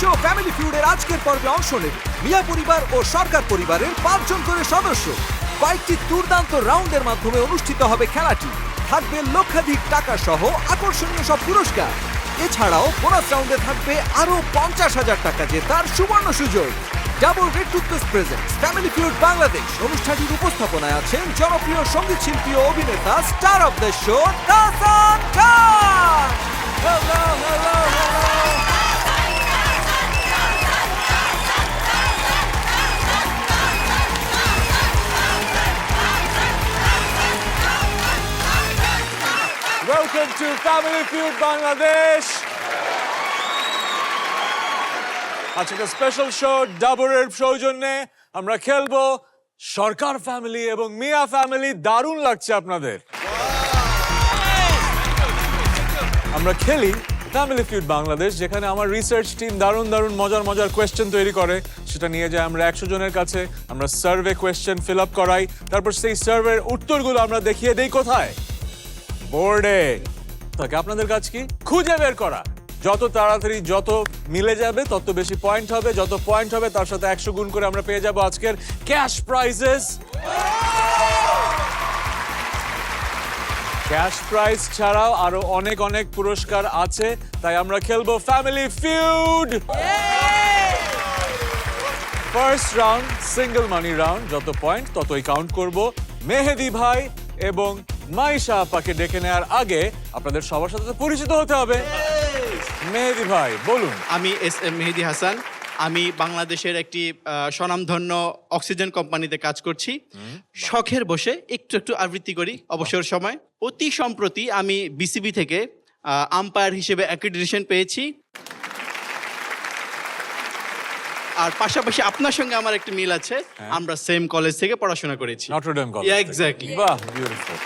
Show family ফিউডের আজকের পর্বে অংশ নেবে মিয়া পরিবার ও সরকার পরিবারের 5 জন করে সদস্য। কয়েকটি দুর্দান্ত রাউন্ডের মাধ্যমে অনুষ্ঠিত হবে খেলাটি। থাকবে লক্ষাধিক টাকা সহ আকর্ষণীয় সব পুরস্কার। এছাড়াও বোনাস রাউন্ডে থাকবে আরো 50,000 টাকা জেতার সুবর্ণ সুযোগ। Double red toothpaste presents family feud Bangladesh অনুষ্ঠানটির উপস্থাপনায় আছেন জনপ্রিয় সঙ্গীত শিল্পী ও অভিনেতা star of the show Tahsan Khan. Hello, hello, hello. Welcome to Family Feud Bangladesh. আজকে স্পেশাল শো ডাবরের সৌজন্যে আমরা খেলবো সরকার ফ্যামিলি এবং মিয়া ফ্যামিলি। দারুণ লাগছে আপনাদের? আমরা খেলি ফ্যামিলি ফিউড বাংলাদেশ, যেখানে আমার রিসার্চ টিম দারুণ দারুণ মজার মজার কোয়েশ্চেন তৈরি করে। সেটা নিয়ে যায় আমরা 100 জনের কাছে। আমরা সার্ভে কোয়েশ্চেন ফিল আপ করাই, তারপর সেই সার্ভের উত্তরগুলো আমরা দেখিয়ে দেই কোথায়? বোর্ডে। তাকে আপনাদের কাজ কি? খুঁজে বের করা। যত তাড়াতাড়ি যত মিলে যাবে তত বেশি পয়েন্ট হবে, যত পয়েন্ট হবে তার সাথে 100 গুণ করে আমরা পেয়ে যাব আজকের ক্যাশ প্রাইজেস। ক্যাশ প্রাইজ ছাড়াও আরো অনেক অনেক পুরস্কার আছে, তাই আমরা খেলবো family feud. First round single money round, যত পয়েন্ট ততই কাউন্ট করব। মেহেদি ভাই এবং মাইশা আপাকে ডেকে নেওয়ার আগে আপনাদের সবার সাথে পরিচিত হতে হবে। মেহেদি ভাই বলুন। আমি এস.এম. মেহেদি হাসান। আমি বাংলাদেশের একটি স্বনামধন্য অক্সিজেন কোম্পানিতে কাজ করছি। শখের বসে একটু একটু আবৃত্তি করি অবসর সময়। অতি সম্প্রতি আমি বিসিবি থেকে আম্পায়ার হিসেবে অ্যাক্রিডিটেশন পেয়েছি। আর পাশাপাশি আপনার সঙ্গে আমার একটা মিল আছে, আমরা সেম কলেজ থেকে পড়াশোনা করেছি। Notre Dame college. এক্স্যাক্টলি। বাহ, বিউটিফুল।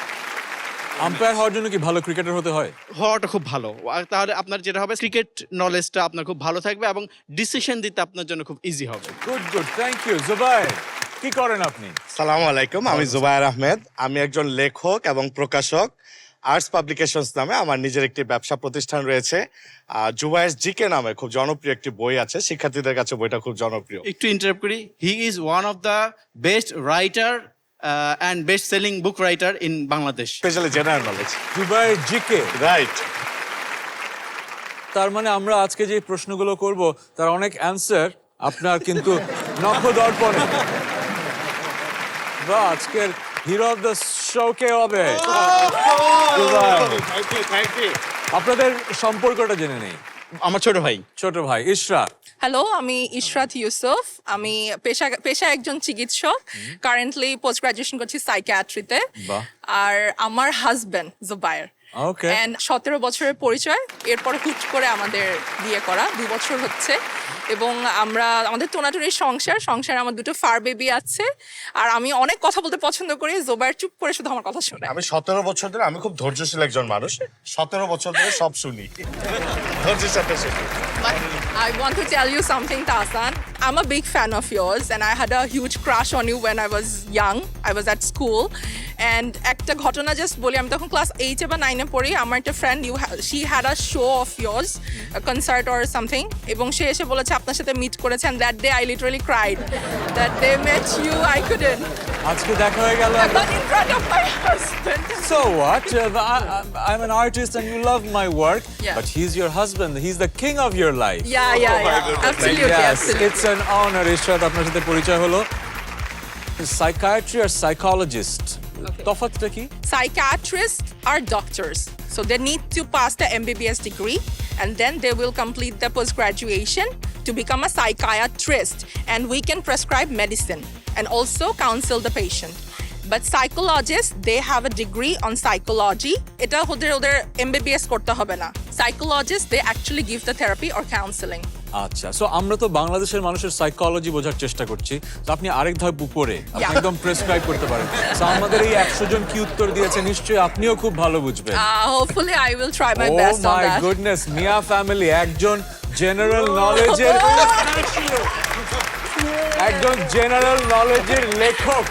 আম্পায়ার হওয়ার জন্য কি ভালো ক্রিকেটার হতে হয়? হওয়াটা খুব ভালো। আর তাহলে আপনার যেটা হবে, ক্রিকেট নলেজটা আপনার খুব ভালো থাকবে এবং ডিসিশন দিতে আপনার জন্য খুব ইজি হবে। Good good, thank you. Zubair, কি করেন আপনি? সালামু আলাইকুম, আমি জুবায়ের আহমেদ। আমি একজন লেখক এবং প্রকাশক। আর্টস পাবলিকেশনস নামে আমার নিজের একটি ব্যবসা প্রতিষ্ঠান রয়েছে। জুবায়ের জিকে নামে খুব জনপ্রিয় একটি বই আছে, শিক্ষার্থীদের কাছে বইটা খুব জনপ্রিয়। একটু ইন্টারাপ্ট করি, he is one of the best writer and best selling book writer in Bangladesh. Specially general knowledge. Zubair GK, right. তার মানে আমরা আজকে যে প্রশ্নগুলো করব তার অনেক অ্যান্সার আপনার কিন্তু নখদর্পণে। বা আজকের হিরো অফ দ্য শো কে হবে? আপনাদের সম্পর্কটা জেনে নেই। আমার ছোট ভাই। ছোট ভাই ইশরাত। হ্যালো, আমি ইশরাত ইউসুফ। আমি পেশায় একজন চিকিৎসক। কারেন্টলি পোস্ট গ্রাজুয়েশন করছি সাইকিয়াট্রিতে। বাহ। আর আমার হাজবেন্ড জুবায়ের। ওকে। এন্ড 17 বছরের পরিচয়, এরপর হুট করে আমাদের বিয়ে করা 2 বছর হচ্ছে। এবং আমাদের টোনাটুনির সংসারে আমার 2টো ফার বেবি আছে। আর আমি অনেক কথা বলতে পছন্দ করি, জুবায়ের চুপ করে শুধু আমার কথা শোনে। আমি 17 বছর ধরে, আমি খুব ধৈর্যশীল একজন মানুষ। 17 বছর ধরে সব শুনি, ধৈর্যের সাথে শুনি। I want to tell you something, Tasan. I'm a big fan of yours and I had a huge crush on you when I was young. I was at school. And একটা ঘটনা জাস্ট বলি, আমি তখন class 8 বা 9 পড়ি। আমার একটা friend she had a show of yours, a concert or something, এবং সে এসে বলেছে আপনার সাথে মিট করেছে, and that day I literally cried that they met you. I couldn't. আজকে দেখা হয়ে গেল। But in front of my husband. So what? I'm an artist and you love my work, Yeah. but he's your husband. He's the king of your life. Yeah. Absolutely, Yes, absolutely. it's an honor. Ishrat, আপনার সাথে পরিচয় হলো। Psychiatry আর psychologist তফাৎটা কি? Psychiatrists are doctors, so they need to pass the MBBS degree and then they will complete the post-graduation to become a psychiatrist, and we can prescribe medicine and also counsel the patient. But psychologists, they have a degree on psychology. এটা ওদের MBBS করতে হবে না. Psychologists, they actually give the therapy or counseling. আচ্ছা, so আমরা তো বাংলাদেশের মানুষের সাইকোলজি বোঝার চেষ্টা করছি, তো আপনি আরেক ধাপ উপরে আপনি Yeah. একদম প্রেসক্রাইব করতে পারেন। সো আমাদের এই 100 জন কি উত্তর দিয়েছে, নিশ্চয়ই আপনিও খুব ভালো বুঝবেন। Hopefully, I will try my ও best on my that. Goodness, Mia family একজন জেনারেল নলেজের লেখক,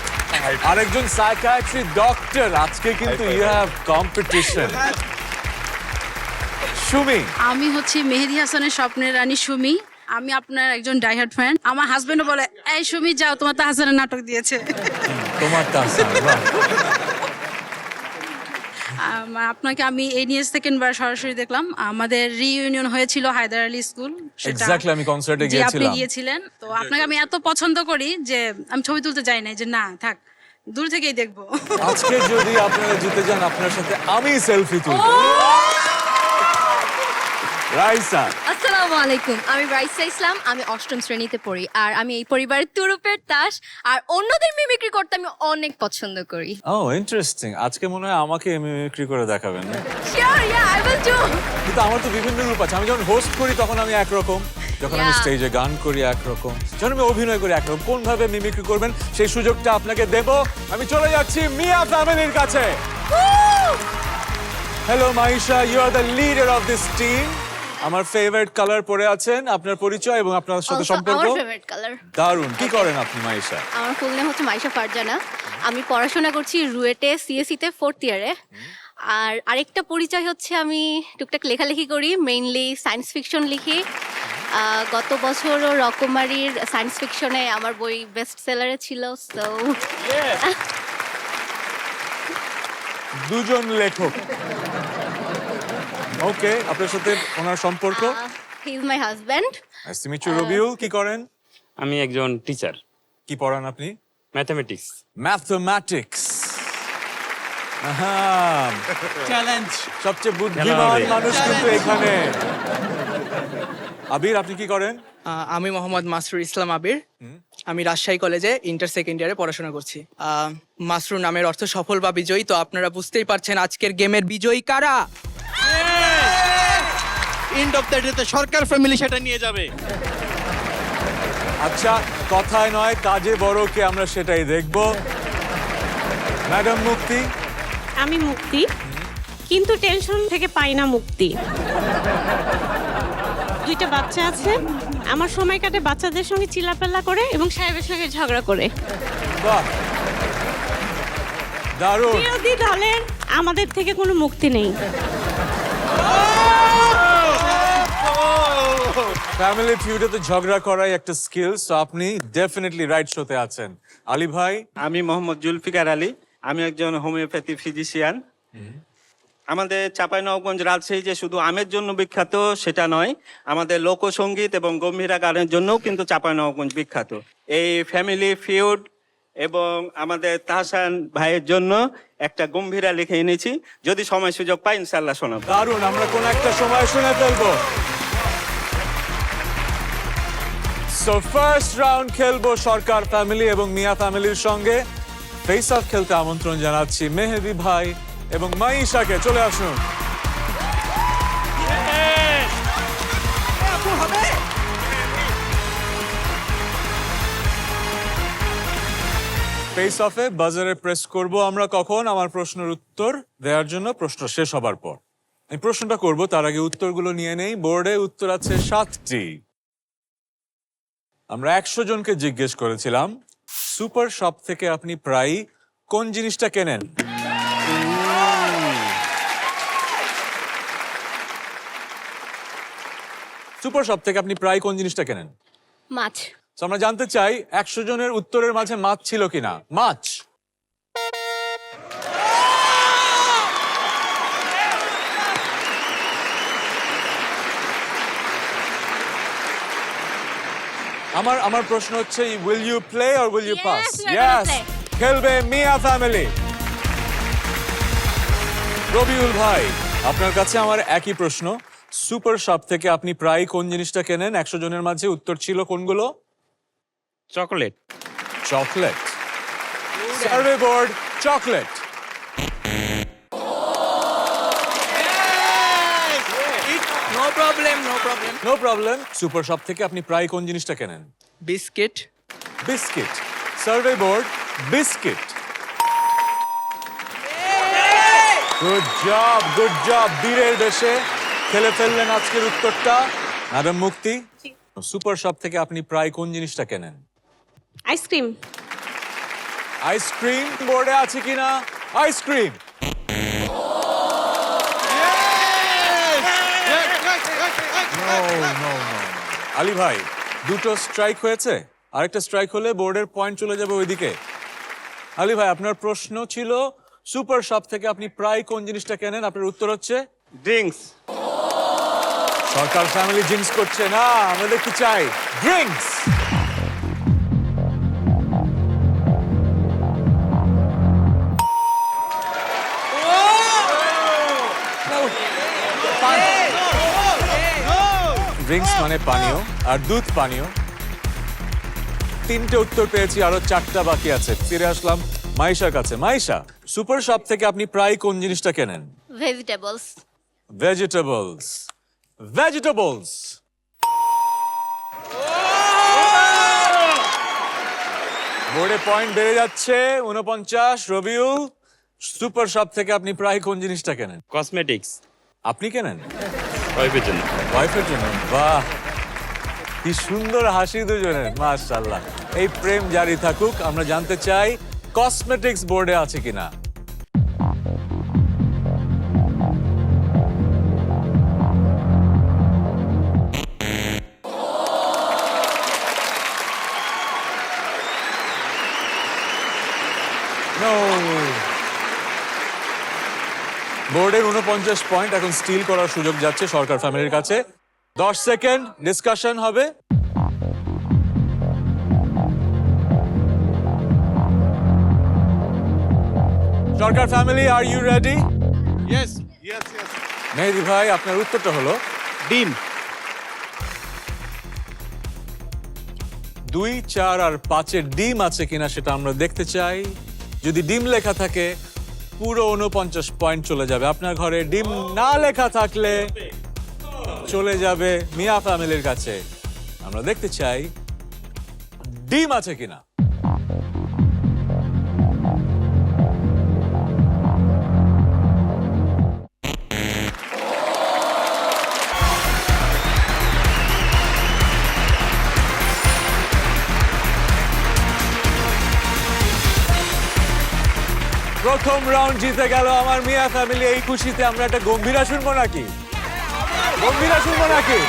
আরেকজন সাইকিয়াট্রি ডক্টর। আজকে কিন্তু ইউ হ্যাভ কম্পিটিশন। সুমি, আমি হচ্ছে মেহেদি হাসানের স্বপ্নের রানী সুমি। আমি আপনার একজন ডাইহার্ড ফ্যান। আমার হাজবেন্ডও বলে, এই সুমি যাও, তোমার তো হাসানের নাটক দিয়েছে। তোমার তাহসান, বাহ। আপনাকে আমি এই নিয়ে সেকেন্ডবার সরাসরি দেখলাম। আমাদের রিইউনিয়ন হয়েছিল হায়দার আলী স্কুল, Exactly, আমি কনসার্টে জি, আপনি গিয়েছিলাম। গিয়েছিলেন। তো আপনাকে আমি এত পছন্দ করি যে আমি ছবি তুলতে যাই নাই, যে না থাক, দূর থেকেই দেখবো। আজকে যদি আপনারা জিতে যান, আপনার সাথে আমি সেলফি তুলবো। রাইসা, আসসালামু আলাইকুম, আমি রাইসা ইসলাম, আমি অষ্টম শ্রেণীতে পড়ি আর আমি এই পরিবারের তুরুপের তাস আর অন্যদের মিমিক্রি করতে আমি অনেক পছন্দ করি। ও ইন্টারেস্টিং। আজকে মনে হয় আমাকে মিমিক্রি করে দেখাবেন। Sure, yeah I will do. কিন্তু আমার তো বিভিন্ন রূপ আছে। আমি যখন হোস্ট করি তখন আমি একরকম, যখন আমি Yeah. স্টেজে গান করি একরকম, যখন আমি অভিনয় করি একরকম। কোন ভাবে মিমিক্রি করবেন সেই সুযোগটা আপনাকে দেব। আমি চলে যাচ্ছি মিয়া ফ্যামিলির কাছে। Hello Maisha, you are the leader of this team. আমার ফেভারিট কালার পরে আছেন, আপনার পরিচয় এবং আপনার সাথে Also, সম্পর্ক। আমার ফেভারিট কালার। দারুণ। কি করেন আপনি মাইশা? আমার ফুল নেম হচ্ছে মাইশা ফারজানা। আমি পড়াশোনা করছি রুয়েটে সিএসসি তে 4th ইয়ারে। আর আরেকটা পরিচয় হচ্ছে আমি টুকটাক লেখালেখি করি, মেইনলি সায়েন্স ফিকশন লিখি। গত বছরও রকমারির সায়েন্স ফিকশনে আমার বই বেস্ট সেলারে ছিল। সো দুজন লেখক। ওকে, আপনার সাথে ওনার সম্পর্ক? He is my husband. Nice to meet you. Robiul, কি করেন? আমি একজন টিচার, কি পড়ান আপনি? ম্যাথমেটিক্স। ম্যাথমেটিক্স। চ্যালেঞ্জ। সবচেয়ে বুদ্ধিমান মানুষ কিন্তু এখানে। আবির, আপনি কি করেন? আমি মোহাম্মদ মাসরুর ইসলাম আবির। আমি রাজশাহী কলেজে ইন্টার সেকেন্ড ইয়ারে পড়াশোনা করছি। মাসরুর নামের অর্থ সফল বা বিজয়ী, তো আপনারা বুঝতেই পারছেন আজকের গেমের বিজয়ী কারা। End of the day Sarkar family সেটা নিয়ে যাবে। আচ্ছা, কথায় নয় কাজে বড় কে, আমরা সেটাই দেখব। ম্যাডাম মুক্তি। আমি মুক্তি, কিন্তু টেনশন থেকে পাই না মুক্তি। দুইটা বাচ্চা আছে, আমার সময় কাটে বাচ্চাদের সঙ্গে চিল্লাপাল্লা করে এবং সাহেবের সঙ্গে ঝগড়া করে। বাহ, দারুণ। বিরোধী দলের আমাদের থেকে কোনো মুক্তি নেই। ফ্যামিলি ফিউডে তো ঝগড়া করাই একটা স্কিল, সো আপনি ডেফিনেটলি রাইট শোতে আছেন। আলী ভাই। আমি মোহাম্মদ জুলফিকার আলী, আমি একজন হোমিওপ্যাথি ফিজিশিয়ান। আমাদের চাঁপাইনবাবগঞ্জ রাজশাহী যে শুধু আমের জন্য বিখ্যাত সেটা নয়, আমাদের লোকসঙ্গীত এবং গম্ভীরা গানের জন্যও কিন্তু চাঁপাইনবাবগঞ্জ বিখ্যাত। এই ফ্যামিলি ফিউড এবং আমাদের তাহসান ভাইয়ের জন্য একটা গম্ভীরা লিখে এনেছি, যদি সময় সুযোগ পাই ইনশাল্লাহ শোনাবো। দারুণ, আমরা কোন একটা সময় শুনে ফেলবো। সো ফার্স্ট রাউন্ড খেলবো সরকার ফ্যামিলি এবং মিয়া ফ্যামিলির সঙ্গে। ফেস অফ খেলতে আমন্ত্রণ জানাচ্ছি মেহেদি ভাই এবং মাইশাকে। চলে আসুন। ফেস অফে বাজারে প্রেস করব আমরা কখন? আমার প্রশ্নের উত্তর দেওয়ার জন্য প্রশ্ন শেষ হবার পর। আমি প্রশ্নটা করব, তার আগে উত্তরগুলো নিয়ে নেই। বোর্ডে উত্তর আছে 7টি। আমরা 100 জনকে জিজ্ঞেস করেছিলাম সুপার শপ থেকে আপনি প্রায় কোন জিনিসটা কেনেন? সুপার শপ থেকে আপনি প্রায় কোন জিনিসটা কেনেন? মাছ। তো আমরা জানতে চাই 100 জনের উত্তরের মাঝে মাছ ছিল কিনা। মাছ। আমার প্রশ্ন হচ্ছে, will you play or will you Yes, pass? we are gonna yes, play. খেলবে মিয়া ফ্যামিলি। রবিউল ভাই, আপনার কাছে আমার একই প্রশ্ন। সুপার শপ থেকে আপনি প্রায় কোন জিনিসটা কেনেন? 100 জনের মাঝে উত্তর ছিল কোনগুলো? Chocolate. Chocolate. Survey board, chocolate. No problem, no problem. No problem. Super shop থেকে আপনি প্রায় কোন জিনিসটা কেনেন? Biscuit. Biscuit. Survey board, biscuit. Good job, good job. বীরের দেশে খেলে ফেললেন আজকের উত্তরটা। ম্যাডাম মুক্তি, সুপার শপ থেকে আপনি প্রায় কোন জিনিসটা কেনেন? আইসক্রিম। আইসক্রিম বোর্ডে আছে কিনা? আইসক্রিম। আলী ভাই, দুটো স্ট্রাইক হয়েছে, আরেকটা স্ট্রাইক হলে বোর্ডের পয়েন্ট চলে যাবে ওইদিকে। আলী ভাই, আপনার প্রশ্ন ছিল সুপার শপ থেকে আপনি প্রায় কোন জিনিসটা কেনেন? আপনার উত্তর হচ্ছে ড্রিঙ্কস। সরকার ফ্যামিলি ড্রিঙ্কস করছে না, আমরা দেখতে চাই ড্রিঙ্কস। ড্রিঙ্কস মানে পানীয়, আর দুধ পানীয়। তিনটে উত্তর পেয়েছি, আরো চারটা বাকি আছে। ফিরে আসলাম মাইশার কাছে। মাইশা, সুপার শপ থেকে আপনি প্রায় কোন জিনিসটা কেনেন? ভেজিটেবলস। ভেজিটেবলস। ভেজিটেবলস। বোর্ডে পয়েন্ট বেড়ে যাচ্ছে 49। রবিউল, সুপার শপ থেকে আপনি প্রায় কোন জিনিসটা কেনেন? কসমেটিক্স। আপনি কেনেন? ওয়াইফের জন্য। ওয়াইফের জন্য? বাহ, কি সুন্দর হাসি দুজনের, মাশাআল্লাহ। এই প্রেম জারি থাকুক। আমরা জানতে চাই কসমেটিক্স বোর্ডে আছে কিনা। No. বোর্ডের 49 পয়েন্ট এখন স্টিল করার সুযোগ যাচ্ছে সরকার ফ্যামিলির কাছে। 10 সেকেন্ড ডিসকাশন হবে। Sarkar family, are you ready? Yes. Mehedi ভাই, আপনার উত্তরটা হলো ডিম। 2, 4 আর 5-এর ডিম আছে কিনা সেটা আমরা দেখতে চাই। যদি ডিম লেখা থাকে পুরো 49 পয়েন্ট চলে যাবে আপনার ঘরে। ডিম না লেখা থাকলে চলে যাবে মিয়া ফ্যামিলির কাছে। আমরা দেখতে চাই ডিম আছে কিনা। প্রথম রাউন্ড জিতে গেল আমার মিয়া ফ্যামিলি। এই খুশিতে আমরা একটা গম্ভীরা শুনবো নাকি? গম্ভীরা শুনবো নাকি?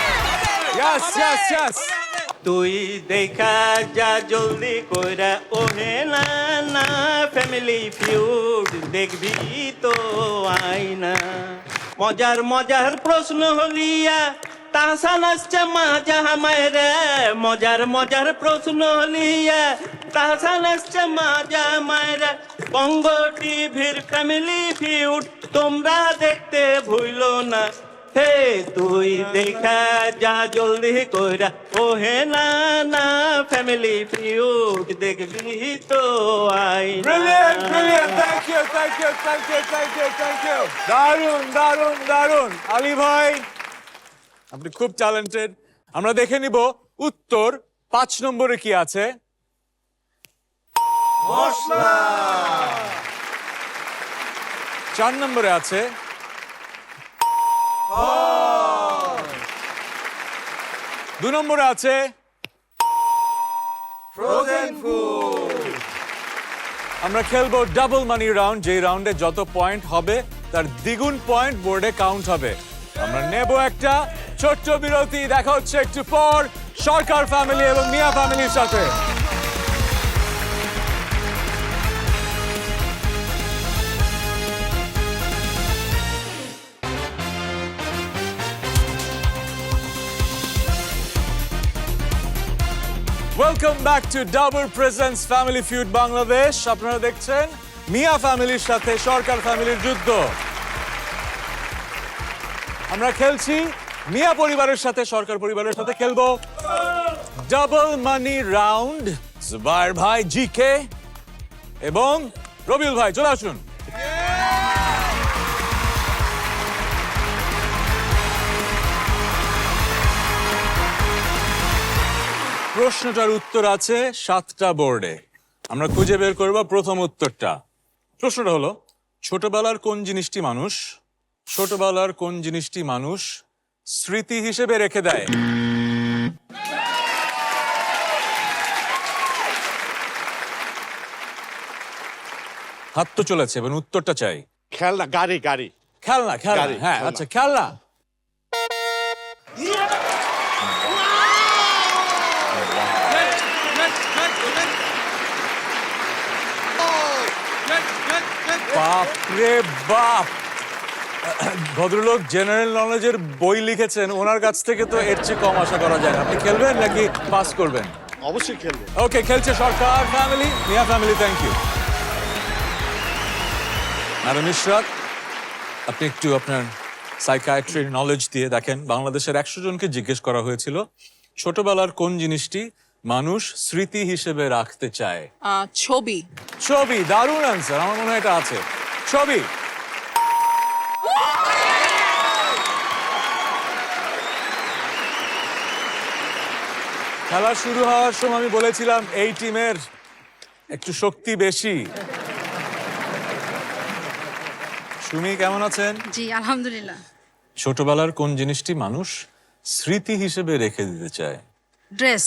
Yes yes yes. তুই দেখা যা জলদি কইরা ওহে না না ফ্যামিলি ফিউড দেখবি তো আইনা। মজার মজার প্রশ্ন হলিয়া তাহসান আসছে মাজা মায়েরা। মজার মজার প্রশ্ন হলিয়া তাহসান আসছে মাজা মায়েরা। বঙ্গ টিভির ফ্যামিলি ফিউড তোমরা দেখতে ভুইলো না। হে তুই দেখা যা জলদি কইরা ওহে না না ফ্যামিলি ফিউড দেখবি তো আইনা। Brilliant brilliant, thank you thank you thank you thank you thank you. দারুণ দারুণ দারুণ। আলী ভাই, আপনি খুব ট্যালেন্টেড। আমরা দেখে নিব উত্তর 5 নম্বরে কি আছে। মশলা। 4 নম্বরে আছে 2 নম্বরে আছে ফ্রোজেন ফুড। আমরা খেলবো ডাবল মানি রাউন্ড, যে রাউন্ডে যত পয়েন্ট হবে তার দ্বিগুণ পয়েন্ট বোর্ডে কাউন্ট হবে। আমরা নেব একটা ছোট্ট বিরতি। দেখা হচ্ছে একটু পর সরকার ফ্যামিলি এবং মিয়া ফ্যামিলির সাথে। Welcome back to double presence family feud Bangladesh. আপনারা দেখছেন মিয়া ফ্যামিলির সাথে সরকার ফ্যামিলির যুদ্ধ। আমরা খেলছি মিয়া পরিবারের সাথে সরকার পরিবারের সাথে খেলবো ডাবল মানি রাউন্ড। জুবায়ের ভাই, জিকে এবং রবিউল ভাই চলে আসুন। প্রশ্নটার উত্তর আছে 7টা বোর্ডে। আমরা খুঁজে বের করব প্রথম উত্তরটা। প্রশ্নটা হলো, ছোটবেলার কোন জিনিসটি মানুষ স্মৃতি হিসেবে রেখে দেয়? হাত তো চলেছে, এবং উত্তরটা চাই। খেলনা, গাড়ি গাড়ি খেলনা। খেলনা, গাড়ি, হ্যাঁ খেলনা। আচ্ছা খেলনা। বাপ রে বাপ, ভদ্রলোক জেনারেল নলেজের বই লিখেছেন, ওনার কাছ থেকে তো এর চেয়ে কম আশা করা যায় না। আপনি খেলবেন নাকি পাস করবেন? অবশ্যই খেলবো। ওকে, খেলছে Sarkar family, Mia family, thank you. Madam Ishrat, আপনি একটু আপনার সাইকিয়াট্রির নলেজ দিয়ে দেখেন। বাংলাদেশের 100 জনকে জিজ্ঞেস করা হয়েছিল ছোটবেলার কোন জিনিসটি মানুষ স্মৃতি হিসেবে রাখতে চায়। ছবি। ছবি, দারুণ অ্যান্সার, আমার মনে হয় এটা আছে। ছবি। খেলা শুরু হওয়ার সময় আমি বলেছিলাম এই টিমের একটু শক্তি বেশি। সুমি কেমন আছেন? জি আলহামদুলিল্লাহ। ছোটবেলার কোন জিনিসটি মানুষ স্মৃতি হিসেবে রেখে দিতে চায়? ড্রেস।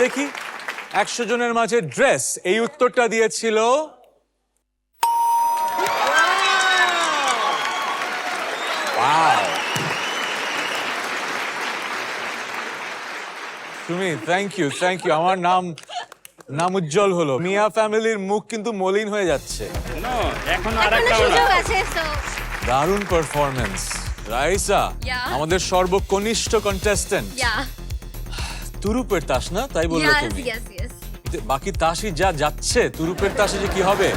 দেখি 100 জনের মাঝে ড্রেস, এই উত্তরটা দিয়েছিল Wow! তুমি থ্যাংক ইউ, আমার নাম উজ্জ্বল হলো। মিয়া ফ্যামিলির মুখ কিন্তু মলিন হয়ে যাচ্ছে। এখনো সুযোগ আছে, so দারুণ পারফরমেন্স রাইসা, Yeah. আমাদের সর্বকনিষ্ঠ কন্টেস্ট্যান্ট। yeah. তুরুপের তাস না, তাই বললে Yes, তুমি? yes, yes. বাকি তাসই যা যাচ্ছে, তুরুপের তাসে যে কি হবে?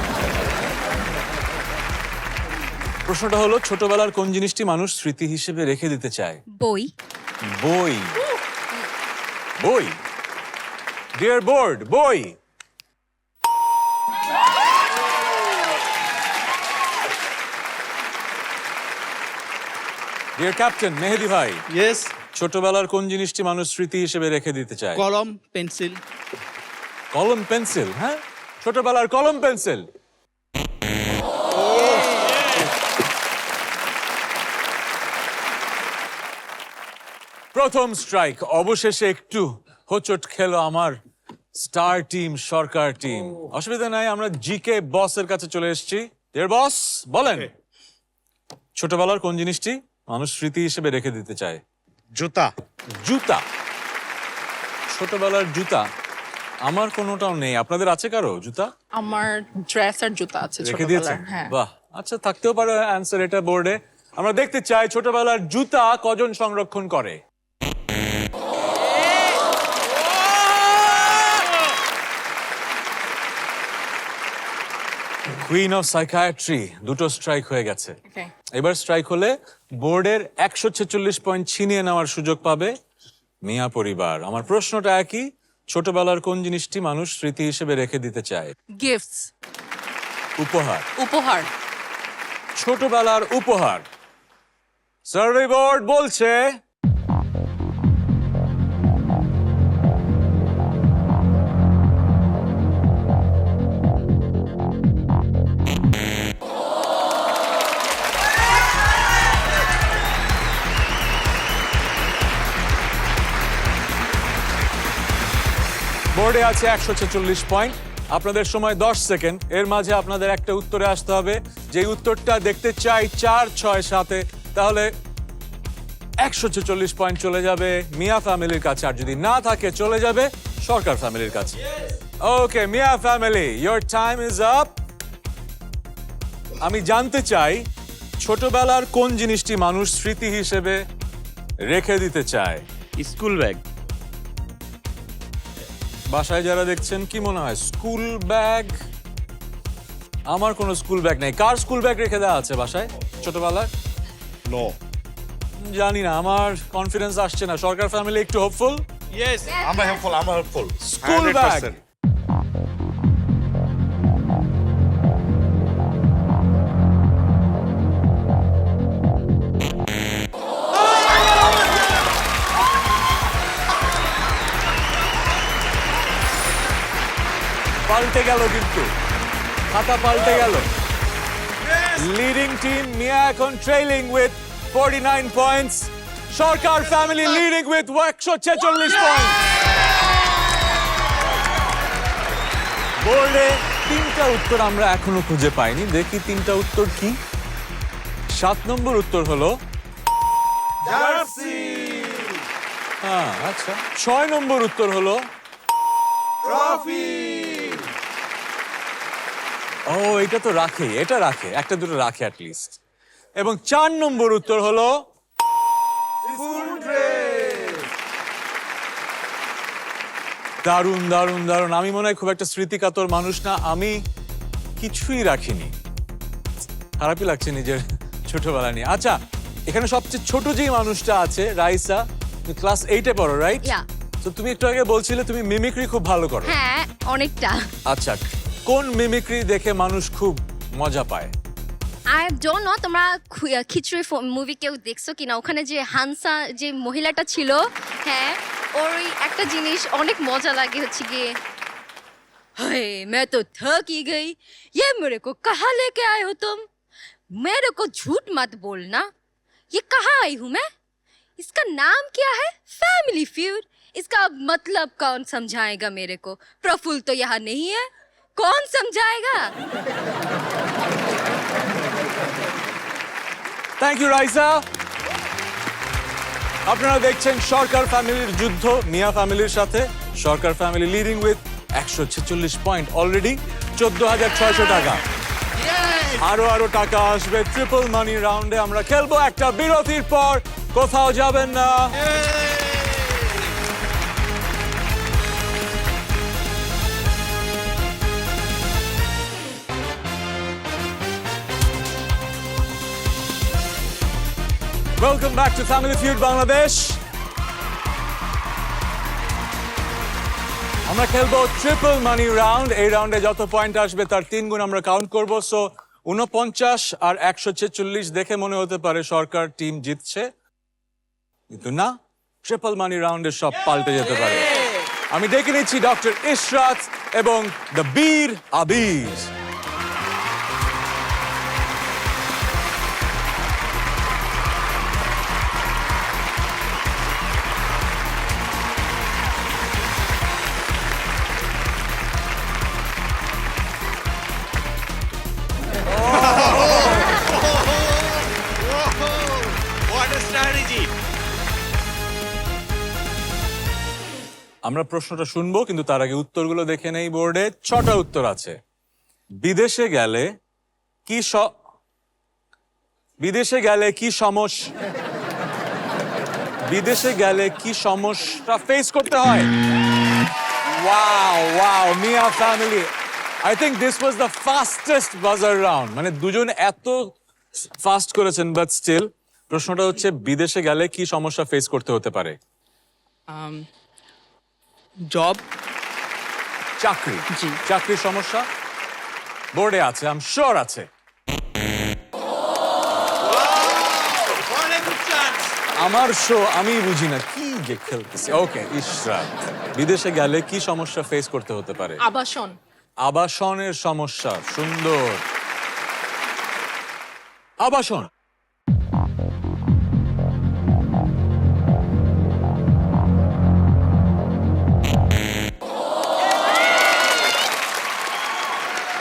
প্রশ্নটা হলো ছোটবেলার কোন জিনিসটি মানুষ স্মৃতি হিসেবে রেখে দিতে চায়? বই। বই। বই। ডিয়ার বোর্ড, বই। ডিয়ার ক্যাপ্টেন মেহেদি ভাই, ইয়েস। ছোটবেলার কোন জিনিসটি মানুষ স্মৃতি হিসেবে রেখে দিতে চায়? কলম, পেন্সিল। কলম পেন্সিল। হ্যাঁ, ছোটবেলার কলম পেন্সিল। প্রথম স্ট্রাইক, অবশেষে একটু হোঁচট খেলো আমার স্টার টিম, সরকার টিম। অসুবিধা নাই, আমরা জিকে বসের কাছে চলে এসেছি। ডিয়ার বস, বলেন ছোটবেলার কোন জিনিসটি মানুষ স্মৃতি হিসেবে রেখে দিতে চায়? জুতা। জুতা। ছোটবেলার জুতা আমার কোনোটাও নেই, আপনাদের আছে কারো জুতা? আমার ড্রেস আর জুতা আছে রেখে দিয়েছেন? ছোটবেলার। হ্যাঁ। বাহ, আচ্ছা থাকতেও পারে অ্যান্সার এটা বোর্ডে। আমরা দেখতে চাই ছোটবেলার জুতা কজন সংরক্ষণ করে। কুইন অফ সাইকিয়াট্রি, দুটো স্ট্রাইক হয়ে গেছে। Okay. এবার স্ট্রাইক হলে বোর্ডের 146 পয়েন্ট ছিনিয়ে নেওয়ার সুযোগ পাবে মিয়া পরিবার। আমার প্রশ্নটা একই, ছোটবেলার কোন জিনিসটি মানুষ স্মৃতি হিসেবে রেখে দিতে চায়? গিফটস। উপহার। উপহার। ছোটবেলার উপহার। সার্ভে বোর্ড বলছে বোর্ডে আছে 146 পয়েন্ট। আপনাদের সময় 10 সেকেন্ড। এর মাঝে আপনাদের একটা উত্তরে আসতে হবে। যে উত্তরটা দেখতে চাই 4, 6, 7-এ, তাহলে 146 পয়েন্ট চলে যাবে মিয়া ফ্যামিলির কাছে, আর যদি না থাকে চলে যাবে সরকার ফ্যামিলির কাছে। Okay Mia family, your time is up. আমি জানতে চাই ছোটবেলার কোন জিনিসটি মানুষ স্মৃতি হিসেবে রেখে দিতে চায়? School bag. বাসায় যারা দেখছেন কি মনে হয় স্কুল ব্যাগ? আমার কোনো স্কুল ব্যাগ নেই। কার স্কুল ব্যাগ রেখে দেওয়া আছে বাসায় ছোটবেলার? নো। জানি না, আমার কনফিডেন্স আসছে না। সরকার ফ্যামিলি একটু হোপফুল। ইয়েস। আমরা হেল্পফুল। School bag. পাল্টে গেল, কিন্তু খাতা পাল্টে গেল। লিডিং টিম মিয়া এখন trailing with 49 points. Sarkar family leading with 146 point. বোর্ডে 3টা উত্তর আমরা এখনো খুঁজে পাইনি। দেখি 3টা উত্তর কি। 7 নম্বর উত্তর হলো জার্সি। হ্যাঁ, আচ্ছা। 6 নম্বর উত্তর হলো ট্রফি। ও এটা তো রাখে, এটা রাখে, একটা দুটো রাখে অ্যাট লিস্ট। এবং 4 নম্বর উত্তর হলো দারুণ দারুণ দারুণ। আমি মনে হয় খুব একটা স্মৃতিকাতর মানুষ না, আমি কিছুই রাখিনি। খারাপই লাগছে নিজের ছোটবেলা নিয়ে। আচ্ছা, এখানে সবচেয়ে ছোট যেই মানুষটা আছে রাইসা, ক্লাস 8-এ পড়ো, রাইট? Yeah. তো তুমি একটু আগে বলছিলে তুমি মিমিক্রি খুব ভালো করো। হ্যাঁ অনেকটা। আচ্ছা, কোন মিমিক্রি দেখে মানুষ খুব মজা পায়? আই ডোন্ট নো তোমরা খিচুড়ি মুভি কেউ দেখছো কিনা, ওখানে যে হানসা যে মহিলাটা ছিল, হ্যাঁ ওর ওই একটা জিনিস অনেক মজা লাগে, হচ্ছে গিয়ে हाय मैं तो थक ही गई, ये मेरे को कहाँ लेके आए हो तुम, मेरे को झूठ मत बोलना, ये कहाँ आई हूँ मैं, इसका नाम क्या है, फैमिली फ्यूड, इसका मतलब कौन समझाएगा मेरे को, प्रफुल्ल तो यहाँ नहीं है, कौन समझाएगा। Thank you Raisa. আপনারা দেখছেন সরকার ফ্যামিলির যুদ্ধ মিয়া ফ্যামিলির সাথে। Sarkar family leading with 146 point already, 14,600 টাকা। আরো টাকা আসবে ট্রিপল মানি রাউন্ডে। আমরা খেলবো একটা বিরতির পর, কোথাও যাবেন না। Welcome back to Family Feud Bangladesh. আমরা খেলবো ট্রিপল মানি রাউন্ড। এই রাউন্ডে যত পয়েন্ট আসবে তার 3 গুণ আমরা কাউন্ট করব। সো 49 আর 146 দেখে মনে হতে পারে সরকার টিম জিতছে, কিন্তু না, ট্রিপল মানি রাউন্ডে সব পাল্টে যেতে পারে। আমি ডেকে নিচ্ছি ডক্টর ইশরাত এবং দ্য বীর আবির। What a strategy! আমরা প্রশ্নটা শুনবো, কিন্তু তার আগে উত্তরগুলো দেখে নেই। বোর্ডে 6টা উত্তর আছে। বিদেশে গেলে কি বিদেশে গেলে কি সমস্যা ফেস করতে হয়? Wow Mia family, I think this was the fastest buzzer round. মানে দুজন এত ফাস্ট করেছেন, বাট স্টিল প্রশ্নটা হচ্ছে বিদেশে গেলে কি সমস্যা ফেস করতে হতে পারে? জব, চাকরি। জি। চাকরির সমস্যা বোর্ডে আছে, আই এম শিওর আছে। আমার শো আমি বুঝি না কি যে খেলতেছি। ওকে, ইশরাত, বিদেশে গেলে কি সমস্যা ফেস করতে হতে পারে? আবাসন। আবাসনের সমস্যা, সুন্দর। আবাসন।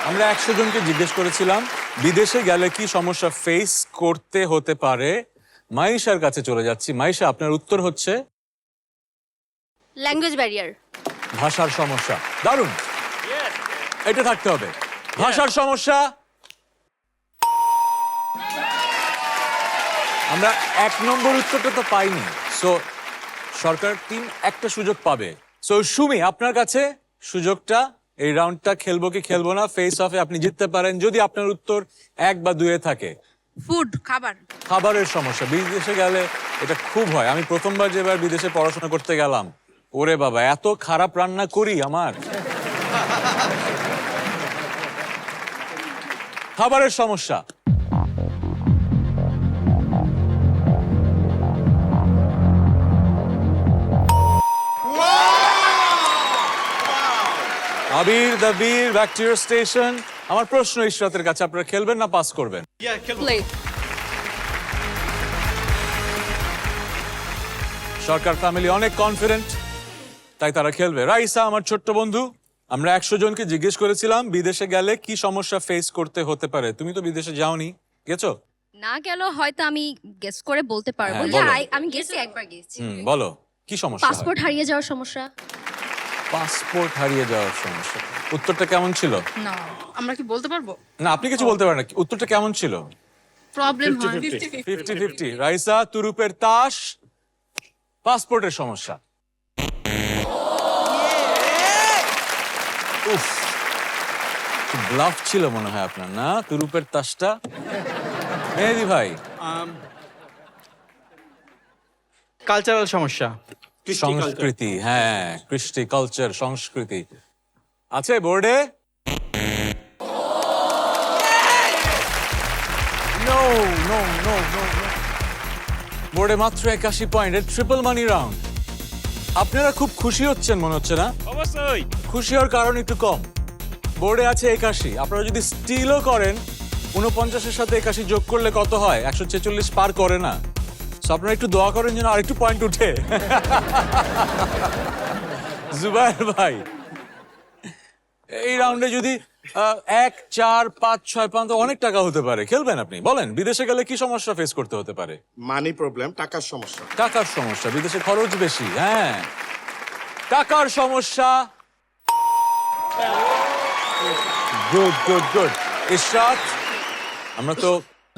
আমরা 100 জনকে জিজ্ঞেস করেছিলাম বিদেশে গেলে কি সমস্যা ফেস করতে হতে পারে। মাইশার কাছে চলে যাচ্ছি। মাইশা, আপনার উত্তর হচ্ছে ল্যাঙ্গুয়েজ ব্যারিয়ার। ভাষার সমস্যা। দারুণ, এটা থাকতে হবে। ভাষার সমস্যা। আমরা 1 নম্বর উত্তরটা তো পাইনি। সো সরকার টিম একটা সুযোগ পাবে। সো সুমি, আপনার কাছে সুযোগটা। এই রাউন্ডটা খেলবো কি খেলবো না, ফেস অফে আপনি জিততে পারেন যদি আপনার উত্তর 1 বা 2-এ থাকে। ফুড, খাবার। খাবারের সমস্যা বিদেশে গেলে এটা খুব হয়। আমি প্রথমবার যেবার বিদেশে পড়াশোনা করতে গেলাম, ওরে বাবা এত খারাপ রান্না করি আমার। খাবারের সমস্যা। আবির, দ্য বীর, ব্যাক টু ইউর স্টেশন। আমার প্রশ্ন ইশরাতের কাছে, আপনারা খেলবেন না পাস করবেন? Play. সরকার ফ্যামিলি অনেক কনফিডেন্ট, তাই তারা খেলবে। রাইসা, আমার ছোট্ট বন্ধু, আমরা 100 জনকে জিজ্ঞেস করেছিলাম বিদেশে গেলে কি সমস্যা ফেস করতে হতে পারে। তুমি তো বিদেশে যাওনি, গেছো? না গেলেও হয়তো আমি গেস করে বলতে পারবো। হ্যাঁ, বলো। আমি গেছি, একবার গেছি। বলো কি সমস্যা হয়? পাসপোর্ট হারিয়ে যাওয়ার সমস্যা। পাসপোর্ট হারিয়ে যাওয়ার সমস্যা। উত্তরটা কেমন ছিল? না আমরা কি বলতে পারবো? না, আপনি কিছু বলতে পারেন না। উত্তরটা কেমন ছিল? প্রবলেম হয় 50-50। রাইসা, তুরুপের তাস, পাসপোর্টের সমস্যা। উফ, ব্লাফ ছিল মনে হয় আপনার, না? তুরুপের তাসটা। মেহেদি ভাই, কালচারাল সমস্যা। সংস্কৃতি, হ্যাঁ, কৃষ্টি, কালচার, সংস্কৃতি আছে বোর্ডে। নো নো নো নো বোর্ডে মাত্র 81 পয়েন্ট, ট্রিপল মানি রাউন্ড। আপনারা খুব খুশি হচ্ছেন মনে হচ্ছে, না? অবশ্যই। খুশি হওয়ার কারণ একটু কম। বোর্ডে আছে 81। আপনারা যদি স্টিলও করেন, 49-এর সাথে 81 যোগ করলে কত হয়? 146 পার করে না। So আপনারা একটু দোয়া করেন যেন আরেকটু পয়েন্ট উঠে। জুবায়ের ভাই, এই রাউন্ডে যদি 1, 4, 5, 6, 5 অনেক টাকা হতে পারে। খেলবেন আপনি? বলেন, বিদেশে গেলে কি সমস্যা ফেস করতে হতে পারে? মানি প্রবলেম, টাকার সমস্যা। টাকার সমস্যা, বিদেশে খরচ বেশি। হ্যাঁ, টাকার সমস্যা। Good good good. ইশরাত, আমরা তো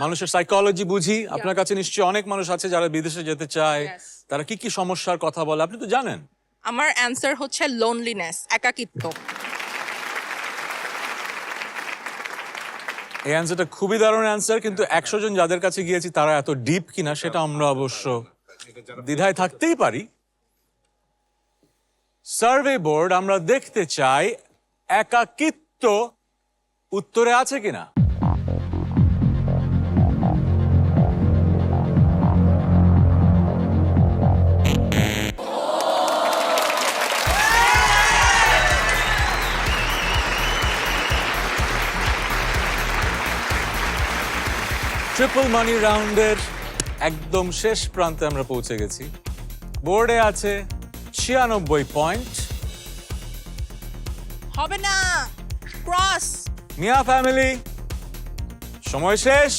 মানুষের সাইকোলজি বুঝি। আপনার কাছে নিশ্চয়ই অনেক মানুষ আছে যারা বিদেশে যেতে চায়। Yes. তারা কি কি সমস্যার কথা বলে আপনি তো জানেন। আমার অ্যান্সার হচ্ছে লোনলিনেস, একাকিত্ব। এই অ্যান্সারটা খুবই দারুণ অ্যান্সার, কিন্তু 100 জন যাদের কাছে গিয়েছি তারা এত ডিপ কিনা সেটা আমরা অবশ্য দ্বিধায় থাকতেই পারি। সার্ভে বোর্ড, আমরা দেখতে চাই একাকিত্ব উত্তরে আছে কিনা। ট্রিপল মানি রাউন্ডের একদম শেষ প্রান্তে আমরা পৌঁছে গেছি। বোর্ডে আছে 96 পয়েন্ট। হবে না, ক্রস। মিয়া ফ্যামিলি, সময় শেষ।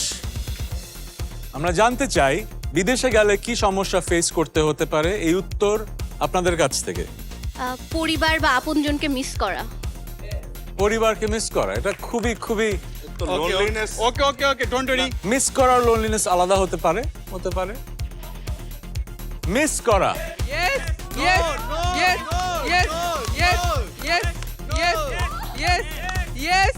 আমরা জানতে চাই বিদেশে গেলে কি সমস্যা ফেস করতে হতে পারে। এই উত্তর আপনাদের কাছ থেকে। পরিবার বা আপনজনকে মিস করা। পরিবারকে মিস করা, এটা খুবই খুবই loneliness. Okay okay okay, don't worry. Miss করার লোনলিনেস আলাদা হতে পারে, হতে পারে। মিস করা, Yes, yes, yes, yes, yes, yes, yes, yes, yes.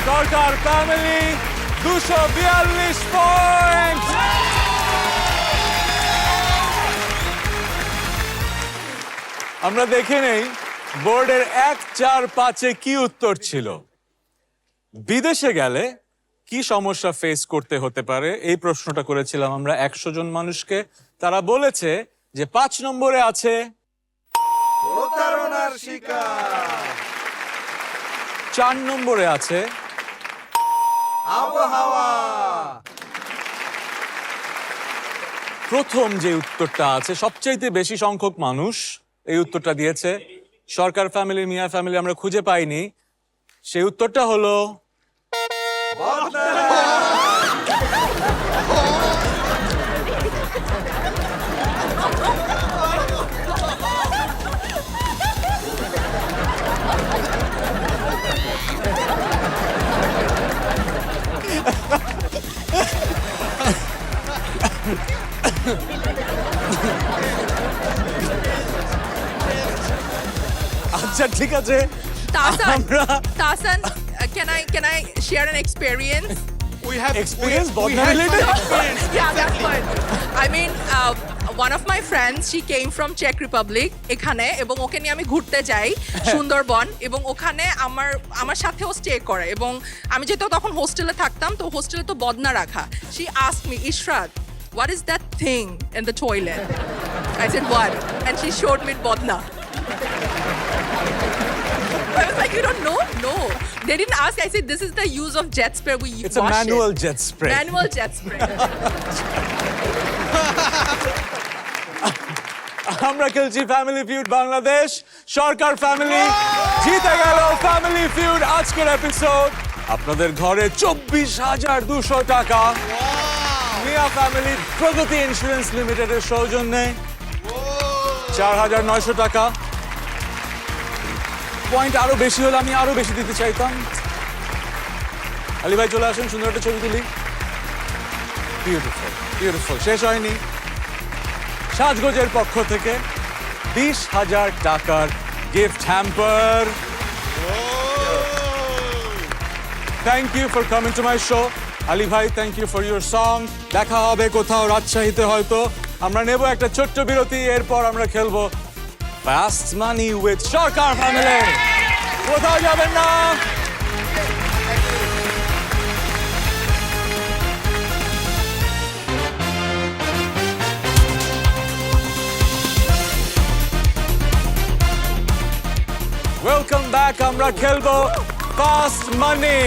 সরকার ফ্যামিলি 242 পয়েন্ট। আমরা দেখে নেই বোর্ডের 1, 4, 5-এ কি উত্তর ছিল। বিদেশে গেলে কি সমস্যা ফেস করতে হতে পারে, এই প্রশ্নটা করেছিলাম আমরা 100 জন মানুষকে। তারা বলেছে যে 5 নম্বরে আছে প্রতারণার শিকার, 4 নম্বরে আছে আবহাওয়া, প্রথম যে উত্তরটা আছে সবচাইতে বেশি সংখ্যক মানুষ এই উত্তরটা দিয়েছে। সরকার ফ্যামিলি, মিয়া ফ্যামিলি আমরা খুঁজে পাইনি। সেই উত্তরটা হলো আচ্ছা ঠিক আছে। Tasan, আমরা Tasan, can I share an experience? We have experience we Bodna had related? fun experience. Yeah, that's fine. I mean, one of my friends, she came from Czech Republic এখানে, এবং ওকে নিয়ে আমি ঘুরতে যাই সুন্দরবন, এবং ওখানে আমার সাথেও স্টে করে, এবং আমি যেহেতু তখন হোস্টেলে থাকতাম, তো হোস্টেলে তো বদনা রাখা। She asked me, Ishrat, what is that thing in the toilet? I said, what? And she showed me bodna. I was like, you don't know? No. They didn't ask. I said, this is the use of jet spray. We It's a wash manual it. jet spray. Manual jet spray. আমরা খেলছি family feud Bangladesh. সরকার family জিতে গেল family feud আজকের episode. আপনাদের ঘরে 24,200 টাকা মিয়া family প্রগতি insurance লিমিটেডের সৌজন্যে 4,900 টাকা। পয়েন্ট আরো বেশি হলে আমি আরো বেশি দিতে চাইতাম। আলী ভাই চলে আসুন, সুন্দর একটা ছবি তুলি। Beautiful beautiful. শেষ হয়নি। সাজগোজের পক্ষ থেকে 20,000 টাকার gift hamper. Thank you for coming to my show. Ali ভাই, thank you for your song. দেখা হবে কোথাও রাজশাহীতে হয়তো। আমরা নেব একটা ছোট্ট বিরতি, এরপর আমরা খেলবো fast money with Sarkar family. কোথাও যাবেন না। Welcome back. আমরা খেলবো ফাস্ট মানি।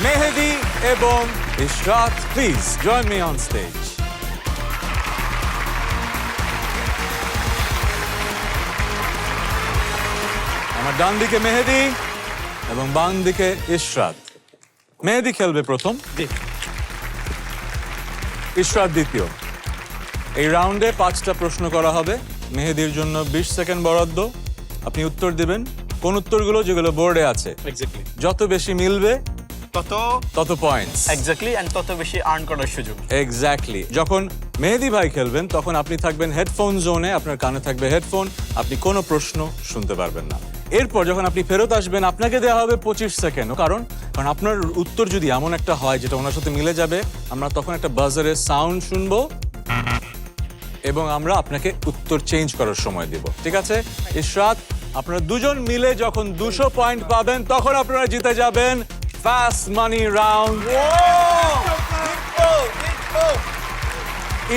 মেহেদি এবং Ishrat, please join me on stage. আমার ডান দিকে মেহেদি এবং বাম দিকে ইশরাত। মেহেদি খেলবে প্রথম, ইশরাত দ্বিতীয়। এই রাউন্ডে 5টা প্রশ্ন করা হবে। মেহেদির জন্য 20 সেকেন্ড বরাদ্দ। আপনি উত্তর দিবেন কোন উত্তরগুলো যেগুলো বোর্ডে আছে। এক্স্যাক্টলি যত বেশি মিলবে তত তত পয়েন্টস। এক্স্যাক্টলি এন্ড তত বেশি আর্ন করার সুযোগ। এক্স্যাক্টলি। যখন মেহেদি ভাই খেলবেন তখন আপনি থাকবেন হেডফোন জোনে, আপনার কানে থাকবে হেডফোন, আপনি কোনো প্রশ্ন শুনতে পারবেন না। এরপর যখন আপনি ফেরত আসবেন আপনাকে দেওয়া হবে 25 সেকেন্ড। কারণ আপনার উত্তর যদি এমন একটা হয় যেটা ওনার সাথে মিলে যাবে, আমরা তখন একটা বাজারের সাউন্ড শুনবো এবং আমরা আপনাকে উত্তর চেঞ্জ করার সময় দেব। ঠিক আছে ইশরাত, আপনারা দুজন মিলে যখন 200 পয়েন্ট পাবেন তখন আপনারা জিতে যাবেন ফাস্ট মানি রাউন্ড।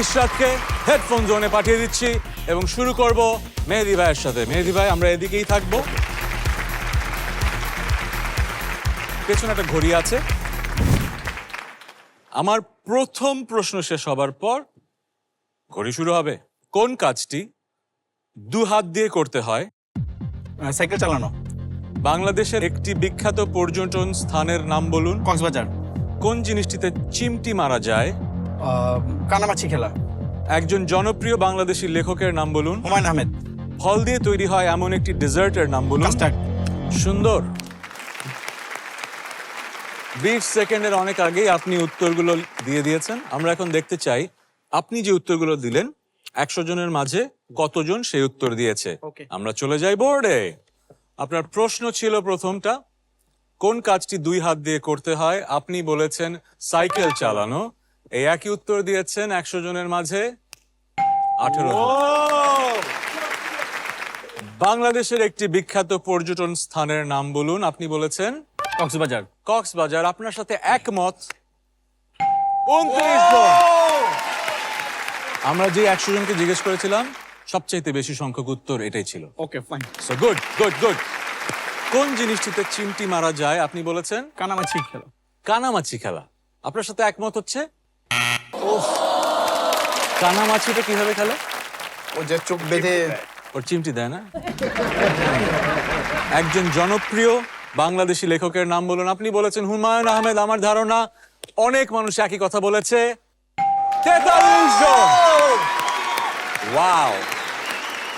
ইশরাতকে হেডফোন জোনে পাঠিয়ে দিচ্ছি এবং শুরু করব মেহেদি ভাইয়ের সাথে। মেহেদি ভাই, আমরা এদিকেই থাকবো। পেছনে একটা ঘড়ি আছে। আমার প্রথম প্রশ্ন শেষ হবার পর ঘড়ি শুরু হবে। কোন কাজটি 2 হাত দিয়ে করতে হয়? সাইকেল চালানো। বাংলাদেশের একটি বিখ্যাত পর্যটন স্থানের নাম বলুন। কক্সবাজার। কোন জিনিসটিতে চিমটি মারা যায়? কানামাছি খেলা। একজন জনপ্রিয় বাংলাদেশী লেখকের নাম বলুন। হুমায়ুন আহমেদ। ফল দিয়ে তৈরি হয় এমন একটি ডেজার্টের নাম বলুন। কাস্টার্ড। সুন্দর। 20 সেকেন্ডের অনেক আগেই আপনি উত্তরগুলো দিয়ে দিয়েছেন। আমরা এখন দেখতে চাই আপনি যে উত্তরগুলো দিলেন 100 জনের মাঝে কতজন সেই উত্তর দিয়েছে। আমরা চলে যাই বোর্ডে। আপনার প্রশ্ন ছিল প্রথমটা, কোন কাজটি 2 হাত দিয়ে করতে হয়? আপনি বলেছেন সাইকেল চালানো। এই একই উত্তর দিয়েছেন 100 জনের মাঝে 18 জন। বাংলাদেশের একটি বিখ্যাত পর্যটন স্থানের নাম বলুন। আপনি বলেছেন কক্সবাজার। কক্সবাজার। আপনার সাথে একমত 29 জন। আমরা যে 100 জনকে জিজ্ঞেস করেছিলাম সবচাইতে বেশি সংখ্যক উত্তর এটাই ছিল। Okay fine. So good good good. কোন জিনিসটিতে চিমটি মারা যায়? আপনি বলেছেন কানামাছি খেলা। কানামাছি খেলা। আপনার সাথে একমত হচ্ছে কানামাছিটা কিভাবে খেলে? ও যে চোখ বেঁধে ওর চিমটি দেয় না। একজন জনপ্রিয় বাংলাদেশি লেখকের নাম বলুন। আপনি বলেছেন হুমায়ুন আহমেদ। আমার ধারণা অনেক মানুষ একই কথা বলেছে। 43 জন। ওয়াও।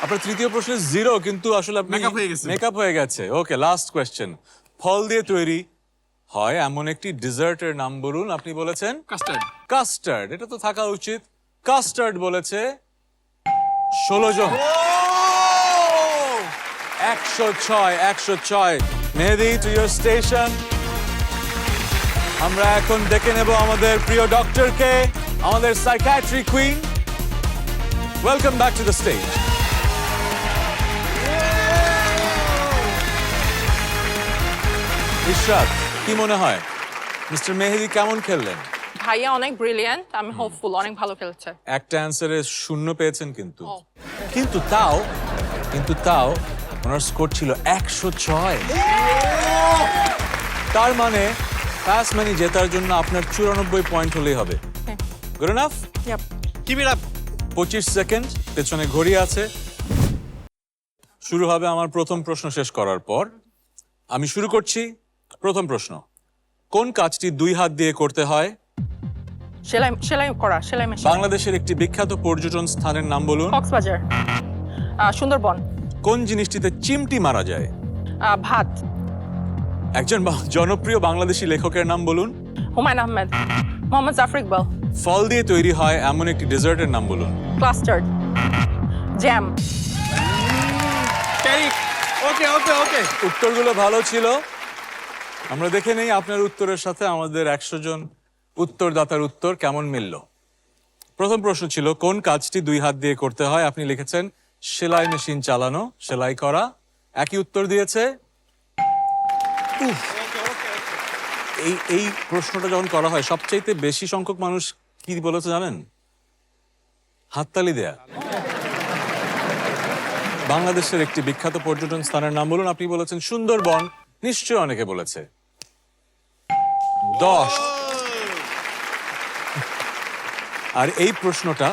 আপনার তৃতীয় প্রশ্নে 0, কিন্তু আসলে আপনি Makeup হয়ে গেছে। মেকআপ হয়ে গেছে। ওকে, লাস্ট কোয়েশ্চেন। ফল দিয়ে তৈরি হয় এমন একটি ডেজার্টের নাম বলুন। আপনি বলেছেন কাস্টার্ড। কাস্টার্ড। এটা তো থাকা উচিত। কাস্টার্ড বলেছে 16 জন। 106। মেহেদি, টু ইউর স্টেশন। আমরা এখন ডেকে নেব আমাদের প্রিয় ডক্টরকে, আমাদের psychiatry queen. Welcome back to the stage. Ishrat, কি মনে হয় মিস্টার মেহেদি কেমন খেললেন? ভাইয়া অনেক ব্রিলিয়ান্ট, আমি হোপফুল অনেক ভালো খেলছে। একটা অ্যান্সারে 0 পেয়েছেন কিন্তু তাও ওনার স্কোর ছিল 106। তার মানে ফাস্ট মানি জেতার জন্য আপনার 94 পয়েন্ট হলেই হবে। Good enough? Keep it up. 25 second. পেছনে ঘড়ি আছে। শুরু হবে আমার প্রথম প্রশ্ন শেষ করার পর। আমি শুরু করছি প্রথম প্রশ্ন। কোন কাজটি 2 হাত দিয়ে করতে হয়? সেলাই করা, সেলাই মেশিন। বাংলাদেশের একটি বিখ্যাত পর্যটন স্থানের নাম বলুন। কক্সবাজার, সুন্দরবন, কোন জিনিসটিতে চিমটি মারা যায়? ভাত, একজন জনপ্রিয় বাংলাদেশী লেখকের নাম বলুন। হুমায়ুন আহমেদ, মোহাম্মদ জাফর ইকবাল, ফল দিয়ে তৈরি হয় এমন একটি ডেজার্টের নাম বলুন। Clustered, jam. ওকে ওকে ওকে উত্তরগুলো ভালো ছিল। আমরা দেখে নেই আপনার উত্তরের সাথে আমাদের 100 জন উত্তরদাতার উত্তর কেমন মিলল। প্রথম প্রশ্ন ছিল কোন কাজটি 2 হাত দিয়ে করতে হয়? আপনি লিখেছেন সেলাই মেশিন চালানো, সেলাই করা। একই উত্তর দিয়েছে। উফ। এই প্রশ্নটা যখন করা হয় সবচাইতে বেশি সংখ্যক মানুষ কি বলেছে জানেন? হাততালি দেয়া। বাংলাদেশের একটি বিখ্যাত পর্যটন স্থানের নাম বলুন। আপনি বলেছেন সুন্দরবন। নিশ্চয়ই অনেকে বলেছে। 10। আর এই প্রশ্নটা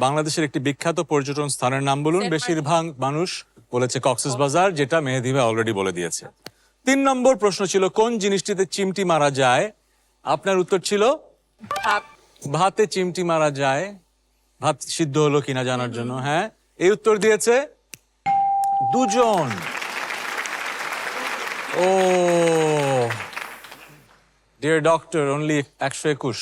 বাংলাদেশের একটি বিখ্যাত পর্যটন স্থানের নাম বলুন। বেশিরভাগ মানুষ বলেছে কক্সবাজার, যেটা মেহেদী ভাই অলরেডি বলে দিয়েছে। 3 নম্বর প্রশ্ন ছিল কোন জিনিসটিতে চিমটি মারা যায়? আপনার উত্তর ছিল ভাত। ভাতে চিমটি মারা যায়। ভাত সিদ্ধ হলো কিনা জানার জন্য। হ্যাঁ, এই উত্তর দিয়েছে 2 জন। ও ডিয়ার ডক্টর, অনলি 121।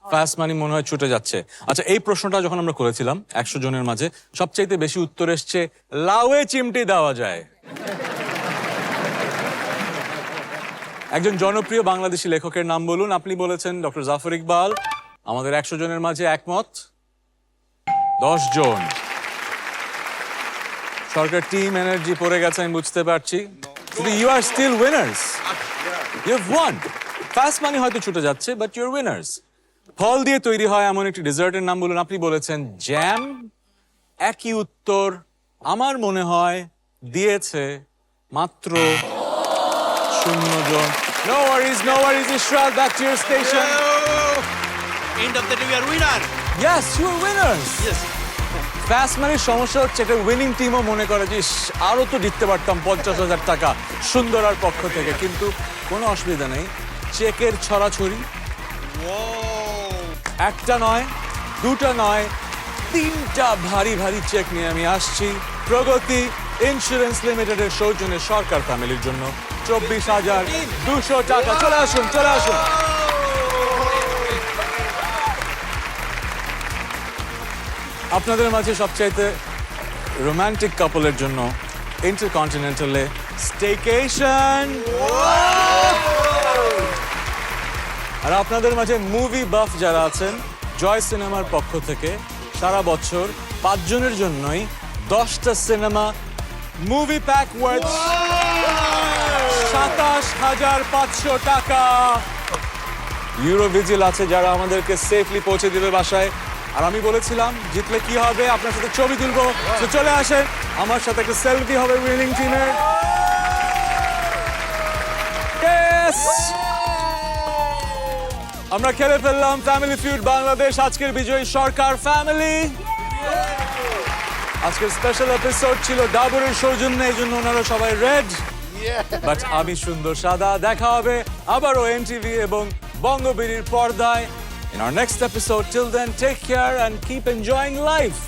ফাস্ট মানি মনে হয় ছুটে যাচ্ছে। আচ্ছা, এই প্রশ্নটা যখন আমরা করেছিলাম 100 জনের মাঝে সবচাইতে বেশি উত্তর এসছে লাউয়ে চিমটি দেওয়া যায়। একজন জনপ্রিয় বাংলাদেশি লেখকের নাম বলুন। আপনি বলেছেন ডক্টর জাফর ইকবাল। আমাদের 100 জনের মাঝে একমত 10 জন। সরকার টিম এনার্জি পড়ে গেছে আমি বুঝতে পারছি। কিন্তু you are still winners. You have won. Fast money হয়তো ছুটে যাচ্ছে, বাট ইউ আর উইনার্স। ফল দিয়ে তৈরি হয় এমন একটি ডেজার্টের নাম বলুন। আপনি বলেছেন জ্যাম। একই উত্তর আমার মনে হয় দিয়েছে মাত্র 0 জন। No worries, Ishrat, back to your station. End of the day we are winner. Yes, you are winners. Yes fast মানির সমস্যা হচ্ছে এটা উইনিং টিমও মনে করে যে আরো তো জিততে পারতাম 50,000 টাকা সুন্দরার পক্ষ থেকে, কিন্তু কোনো অসুবিধা নেই। চেকের ছড়াছড়ি। একটা নয়, দুটা নয়, 3টা ভারী ভারী চেক নিয়ে আমি আসছি প্রগতি ইন্স্যুরেন্স লিমিটেডের সৌজন্যে সরকার ফ্যামিলির জন্য 24,200 টাকা। চলে আসুন, চলে আসুন। আপনাদের মাঝে সবচাইতে রোমান্টিক কাপলের জন্য ইন্টারকন্টিনেন্টালে স্টেকেশন। আর আপনাদের মাঝে মুভি বাফ যারা আছেন জয় সিনেমার পক্ষ থেকে সারা বছর 5 জনের জন্যই 10টা সিনেমা মুভি প্যাক ওয়ার্থ 27,500 টাকা। ইউরোভিজিল আছে যারা আমাদেরকে সেফলি পৌঁছে দেবে বাসায়। আর আমি বলেছিলাম জিতলে কি হবে, আপনার সাথে ছবি তুলবো। তো চলে আসেন, আমার সাথে একটা সেলফি হবে উইনিং টিমের। আমরা খেলে ফেললাম ফ্যামিলি ফিউড বাংলাদেশ। আজকের বিজয়ী সরকার ফ্যামিলি। আজকের স্পেশাল এপিসোড ছিল ডাবরের সৌজন্যে, এই জন্য ওনারা সবাই রেড, বাট আমি সুন্দর সাদা। দেখা হবে আবারও এনটিভি এবং বঙ্গবীরের পর্দায় in our next episode. Till then, take care and keep enjoying life.